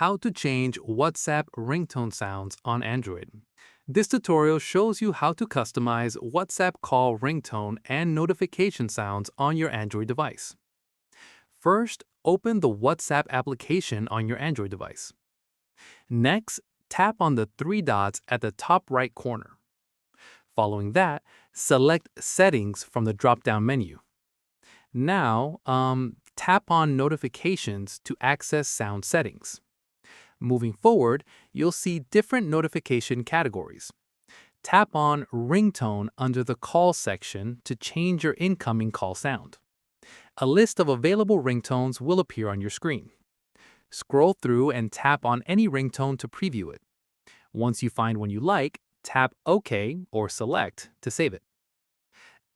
How to change WhatsApp ringtone sounds on Android. This tutorial shows you how to customize WhatsApp call ringtone and notification sounds on your Android device. First, open the WhatsApp application on your Android device. Next, tap on the three dots at the top right corner. Following that, select Settings from the drop-down menu. Now, tap on Notifications to access sound settings. Moving forward, you'll see different notification categories. Tap on Ringtone under the Call section to change your incoming call sound. A list of available ringtones will appear on your screen. Scroll through and tap on any ringtone to preview it. Once you find one you like, tap OK or Select to save it.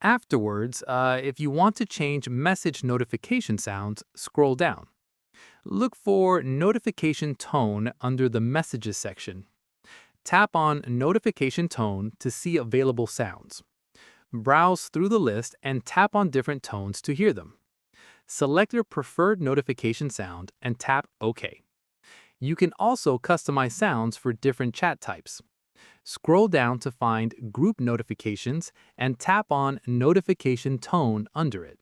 Afterwards, if you want to change message notification sounds, scroll down. Look for Notification Tone under the Messages section. Tap on Notification Tone to see available sounds. Browse through the list and tap on different tones to hear them. Select your preferred notification sound and tap OK. You can also customize sounds for different chat types. Scroll down to find Group Notifications and tap on Notification Tone under it.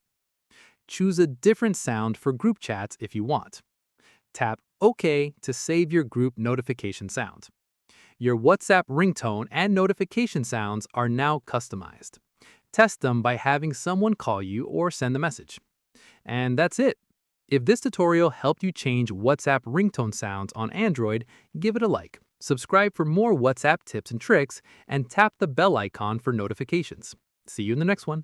Choose a different sound for group chats if you want. Tap OK to save your group notification sound. Your WhatsApp ringtone and notification sounds are now customized. Test them by having someone call you or send a message. And that's it. If this tutorial helped you change WhatsApp ringtone sounds on Android, give it a like. Subscribe for more WhatsApp tips and tricks, and tap the bell icon for notifications. See you in the next one.